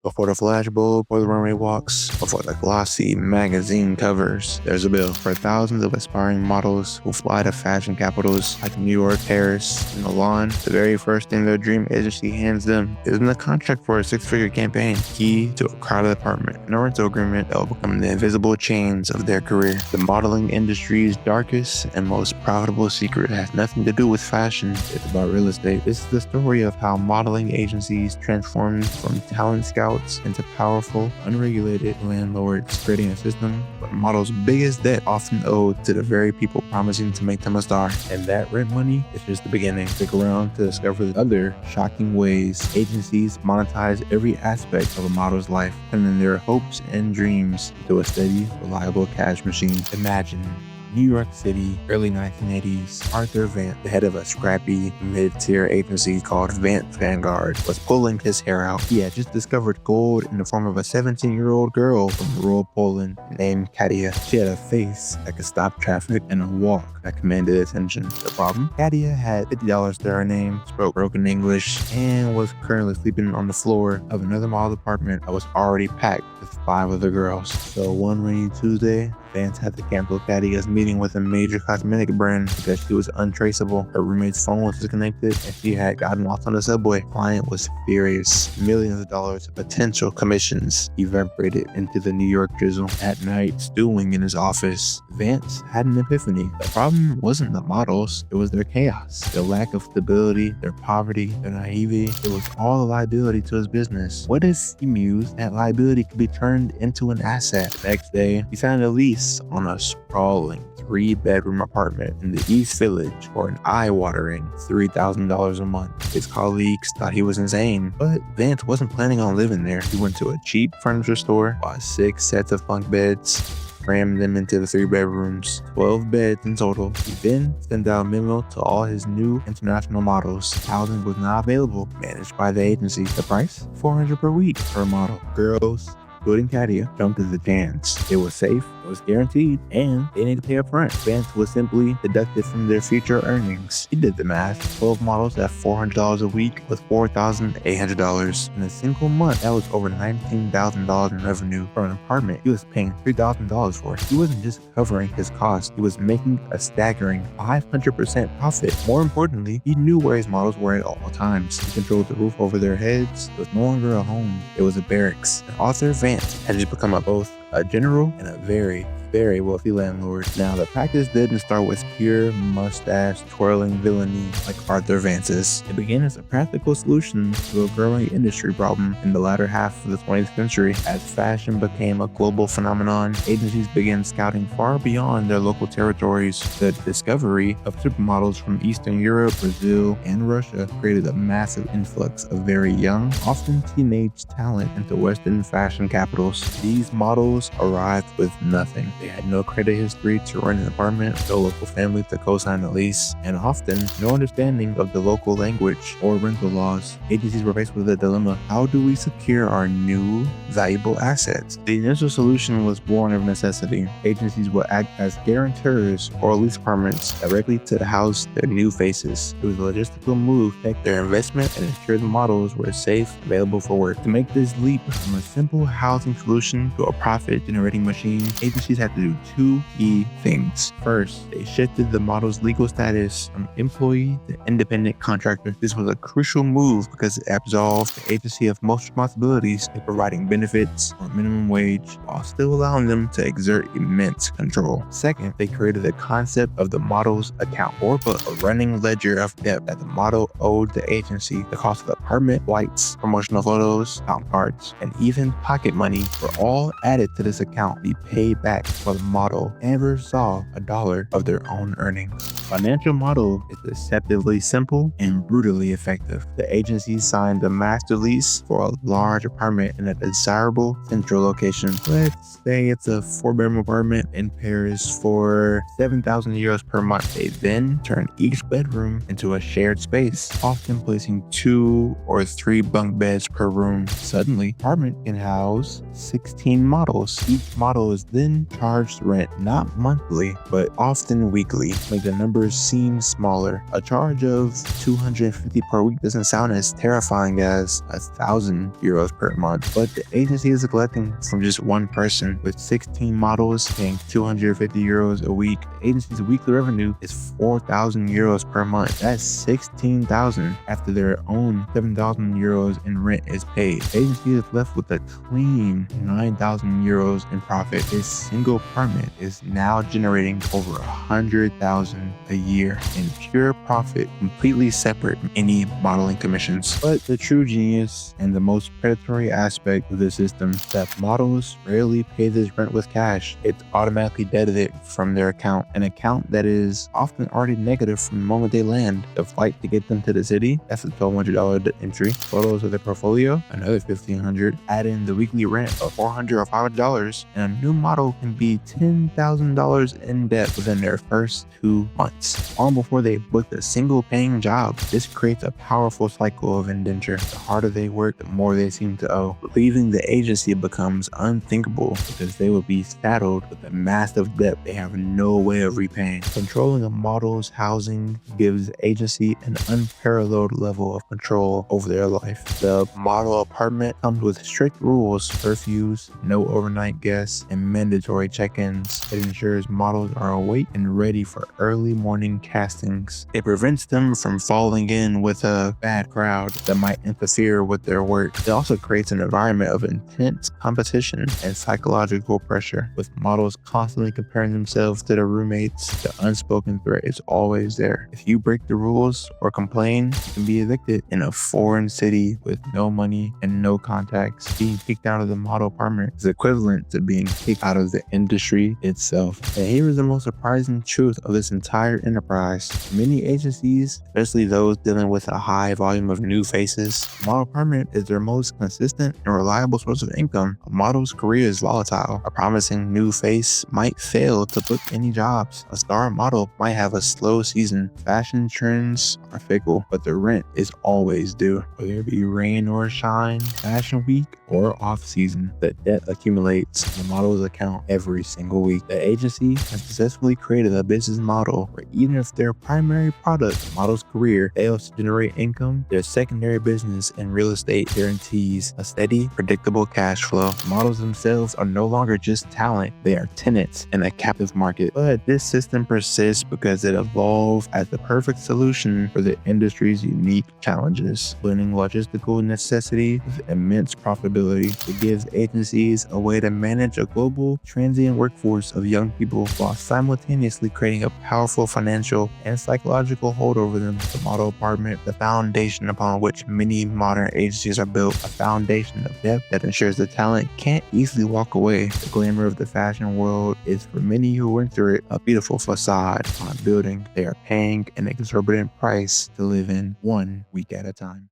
Before the flashbulb or the runway walks, before the glossy magazine covers, there's a bill for thousands of aspiring models who fly to fashion capitals like New York, Paris, and Milan. The very first thing their dream agency hands them isn't a contract for a six-figure campaign, key to a crowded apartment and a rental agreement that will become the invisible chains of their career. The modeling industry's darkest and most profitable secret has nothing to do with fashion. It's about real estate. This is the story of how modeling agencies transformed from talent scouts into powerful, unregulated landlords, creating a system where models' biggest debt often owed to the very people promising to make them a star. And that rent money is just the beginning. Stick around to discover the other shocking ways agencies monetize every aspect of a model's life, turning their hopes and dreams into a steady, reliable cash machine. Imagine New York City, early 1980s, Arthur Vance, the head of a scrappy, mid-tier agency called Vance Vanguard, was pulling his hair out. He had just discovered gold in the form of a 17-year-old girl from rural Poland named Katia. She had a face that could stop traffic and a walk that commanded attention. The problem? Katia had $50 to her name, spoke broken English, and was currently sleeping on the floor of another model apartment that was already packed with 5 other girls. So one rainy Tuesday, Vance had to cancel Katia's meeting with a major cosmetic brand because she was untraceable. Her roommate's phone was disconnected and she had gotten lost on the subway. The client was furious. Millions of dollars of potential commissions evaporated into the New York drizzle. At night, stewing in his office, Vance had an epiphany. The problem wasn't the models, it was their chaos. Their lack of stability, their poverty, their naivety. It was all a liability to his business. What if he mused that liability could be turned into an asset? The next day, he signed a lease on a sprawling 3-bedroom apartment in the East Village for an eye-watering $3,000 a month. His colleagues thought he was insane, but Vance wasn't planning on living there. He went to a cheap furniture store, bought 6 sets of bunk beds, crammed them into the 3 bedrooms, 12 beds in total. He then sent out a memo to all his new international models. Housing was not available, managed by the agency. The price? $400 per week per model. Girls, including Katia, jumped at the chance. It was safe, it was guaranteed, and they didn't pay up front. Vance was simply deducted from their future earnings. He did the math. 12 models at $400 a week was $4,800. In a single month, that was over $19,000 in revenue for an apartment he was paying $3,000 for. He wasn't just covering his costs, he was making a staggering 500% profit. More importantly, he knew where his models were at all times. He controlled the roof over their heads. It was no longer a home, it was a barracks. And Arthur Vance had just become both a general and a very wealthy landlord. Now, the practice didn't start with pure mustache twirling villainy like Arthur Vance's. It began as a practical solution to a growing industry problem in the latter half of the 20th century. As fashion became a global phenomenon, agencies began scouting far beyond their local territories. The discovery of supermodels from Eastern Europe, Brazil, and Russia created a massive influx of very young, often teenage talent into Western fashion capitals. These models arrived with nothing. They had no credit history to rent an apartment, no local family to co-sign a lease, and often no understanding of the local language or rental laws. Agencies were faced with a dilemma. How do we secure our new, valuable assets? The initial solution was born of necessity. Agencies would act as guarantors or lease apartments directly to house their new faces. It was a logistical move to protect their investment and ensure the models were safe, available for work. To make this leap from a simple housing solution to a profit-generating machine, agencies had to do 2 key things. First, they shifted the model's legal status from employee to independent contractor. This was a crucial move because it absolved the agency of most responsibilities in providing benefits or minimum wage while still allowing them to exert immense control. Second, they created the concept of the model's account, or but a running ledger of debt that the model owed the agency. The cost of apartment, flights, promotional photos, account cards, and even pocket money were all added to this account, be paid back before the model ever saw a dollar of their own earnings. Financial model is deceptively simple and brutally effective. The agency signed a master lease for a large apartment in a desirable central location. Let's say it's a 4-bedroom apartment in Paris for 7,000 euros per month. They then turn each bedroom into a shared space, often placing 2 or 3 bunk beds per room. Suddenly, the apartment can house 16 models. Each model is then charged rent not monthly, but often weekly. Make the number numbers seem smaller. A charge of $250 per week doesn't sound as terrifying as €1,000 per month, but the agency is collecting from just one person. With 16 models paying €250 a week, the agency's weekly revenue is €4,000 per month. That's $16,000 after their own €7,000 in rent is paid. The agency is left with a clean €9,000 in profit. This single apartment is now generating over $100,000 a year in pure profit, completely separate from any modeling commissions. But the true genius and the most predatory aspect of the system is that models rarely pay this rent with cash. It's automatically debited from their account, an account that is often already negative from the moment they land. The flight to get them to the city, that's a $1,200 entry. Photos of their portfolio, another $1,500. Add in the weekly rent of $400 or $500, and a new model can be $10,000 in debt within their first 2 months, long before they booked a single paying job. This creates a powerful cycle of indenture. The harder they work, the more they seem to owe. Leaving the agency becomes unthinkable because they will be saddled with a massive debt they have no way of repaying. Controlling a model's housing gives the agency an unparalleled level of control over their life. The model apartment comes with strict rules, curfews, no overnight guests, and mandatory check-ins. It ensures models are awake and ready for early morning castings. It prevents them from falling in with a bad crowd that might interfere with their work. It also creates an environment of intense competition and psychological pressure. With models constantly comparing themselves to their roommates, the unspoken threat is always there. If you break the rules or complain, you can be evicted. In a foreign city with no money and no contacts, being kicked out of the model apartment is equivalent to being kicked out of the industry itself. And here is the most surprising truth of this entire enterprise. Many agencies, especially those dealing with a high volume of new faces, model apartment is their most consistent and reliable source of income. A model's career is volatile. A promising new face might fail to book any jobs. A star model might have a slow season. Fashion trends are fickle, but the rent is always due. Whether it be rain or shine, fashion week or off season, the debt accumulates in the model's account every single week. The agency has successfully created a business model where even if their primary product, the model's career, fails to generate income, their secondary business in real estate guarantees a steady, predictable cash flow. Models themselves are no longer just talent, they are tenants in a captive market. But this system persists because it evolved as the perfect solution for the industry's unique challenges, blending logistical necessity with immense profitability. It gives agencies a way to manage a global, transient workforce of young people while simultaneously creating a powerful financial and psychological hold over them. The model apartment, the foundation upon which many modern agencies are built, a foundation of depth that ensures the talent can't easily walk away. The glamour of the fashion world is, for many who enter it, a beautiful facade on a building they are paying an exorbitant price to live in 1 week at a time.